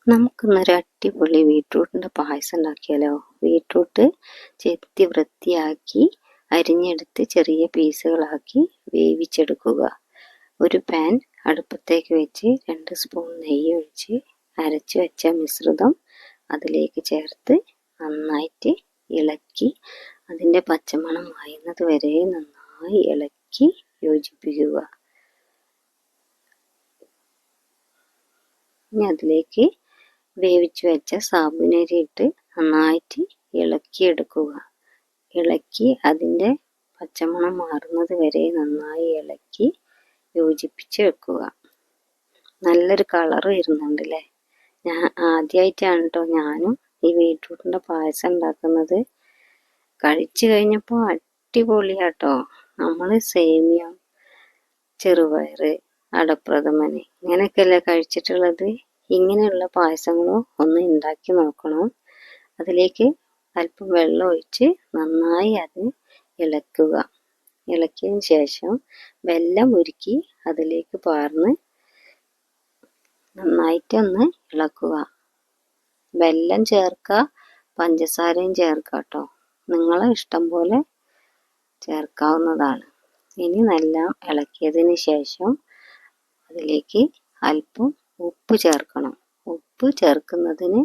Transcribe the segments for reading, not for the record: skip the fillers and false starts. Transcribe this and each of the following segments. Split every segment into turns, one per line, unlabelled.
നമുക്കിന്നൊരു അടിപൊളി ബീട്രൂട്ടിൻ്റെ പായസം ഉണ്ടാക്കിയാലോ. ബീട്രൂട്ട് ചെത്തി വൃത്തിയാക്കി അരിഞ്ഞെടുത്ത് ചെറിയ പീസുകളാക്കി വേവിച്ചെടുക്കുക. ഒരു പാൻ അടുപ്പത്തേക്ക് വെച്ച് 2 സ്പൂൺ നെയ്യ് ഒഴിച്ച് അരച്ച് വെച്ച മിശ്രിതം അതിലേക്ക് ചേർത്ത് നന്നായിട്ട് ഇളക്കി അതിൻ്റെ പച്ചമണം മായുന്നത് വരെ നന്നായി ഇളക്കി യോജിപ്പിക്കുക. ഇനി അതിലേക്ക് വേവിച്ച് വെച്ച സാബുനരി ഇട്ട് നന്നായിട്ട് ഇളക്കിയെടുക്കുക. ഇളക്കി അതിൻ്റെ പച്ചമണം മാറുന്നത് വരെ നന്നായി ഇളക്കി യോജിപ്പിച്ച് വെക്കുക. നല്ലൊരു കളർ വരുന്നുണ്ടല്ലേ. ഞാൻ ആദ്യമായിട്ടാണ് കേട്ടോ ഞാനും ഈ ബീട്രൂട്ടിൻ്റെ പായസം ഉണ്ടാക്കുന്നത്. കഴിച്ചു കഴിഞ്ഞപ്പോൾ അടിപൊളിയാട്ടോ. നമ്മൾ സേമിയ, ചെറുപയർ, അടപ്രഥമൻ ഇങ്ങനെയൊക്കെയല്ലേ കഴിച്ചിട്ടുള്ളത്. ഇങ്ങനെയുള്ള പായസങ്ങളും ഒന്ന് ഉണ്ടാക്കി നോക്കണം. അതിലേക്ക് അല്പം വെള്ളം ഒഴിച്ച് നന്നായി അത് ഇളക്കുക. ഇളക്കിയതിന് ശേഷം വെല്ലം ഉരുക്കി അതിലേക്ക് പാർന്ന് നന്നായിട്ടൊന്ന് ഇളക്കുക. വെല്ലം ചേർക്കുക, പഞ്ചസാരയും ചേർക്കുക കേട്ടോ. നിങ്ങളെ ഇഷ്ടം പോലെ ചേർക്കാവുന്നതാണ്. ഇനി നല്ല ഇളക്കിയതിന് ശേഷം അതിലേക്ക് അല്പം ഉപ്പ് ചേർക്കണം. ഉപ്പ് ചേർക്കുന്നതിന്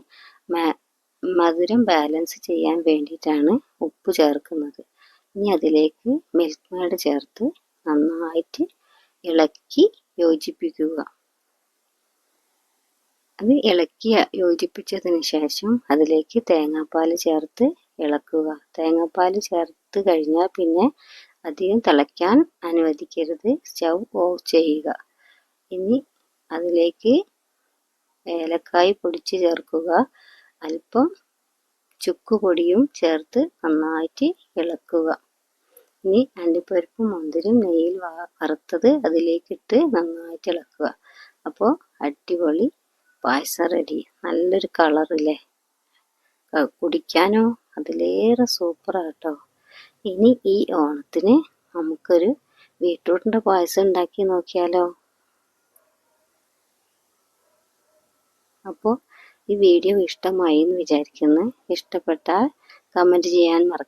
മധുരം ബാലൻസ് ചെയ്യാൻ വേണ്ടിയിട്ടാണ് ഉപ്പ് ചേർക്കുന്നത്. ഇനി അതിലേക്ക് മിൽക്ക് മേഡ് ചേർത്ത് നന്നായിട്ട് ഇളക്കി യോജിപ്പിക്കുക. അത് ഇളക്കി യോജിപ്പിച്ചതിന് ശേഷം അതിലേക്ക് തേങ്ങാപ്പാൽ ചേർത്ത് ഇളക്കുക. തേങ്ങാപ്പാൽ ചേർത്ത് കഴിഞ്ഞാൽ പിന്നെ അധികം തിളയ്ക്കാൻ അനുവദിക്കരുത്. സ്റ്റൗ ഓഫ് ചെയ്യുക. ഇനി അതിലേക്ക് ഏലക്കായ് പൊടിച്ച് ചേർക്കുക. അല്പം ചുക്ക് പൊടിയും ചേർത്ത് നന്നായിട്ട് ഇളക്കുക. ഇനി അണ്ടിപ്പരിപ്പും മുന്തിരിയും നെയ്യിൽ വറുത്തത് അതിലേക്കിട്ട് നന്നായിട്ട് ഇളക്കുക. അപ്പോൾ അടിപൊളി പായസം റെഡി. നല്ലൊരു കളറില്ലേ. കുടിക്കാനോ അതിലേറെ സൂപ്പറാട്ടോ. ഇനി ഈ ഓണത്തിന് നമുക്കൊരു ബീട്രൂട്ടിൻ്റെ പായസം ഉണ്ടാക്കി നോക്കിയാലോ. അപ്പോൾ ഈ വീഡിയോ ഇഷ്ടമായി എന്ന് വിചാരിക്കുന്നു. ഇഷ്ടപ്പെട്ടാൽ കമൻറ്റ് ചെയ്യാൻ മറക്കരുത്.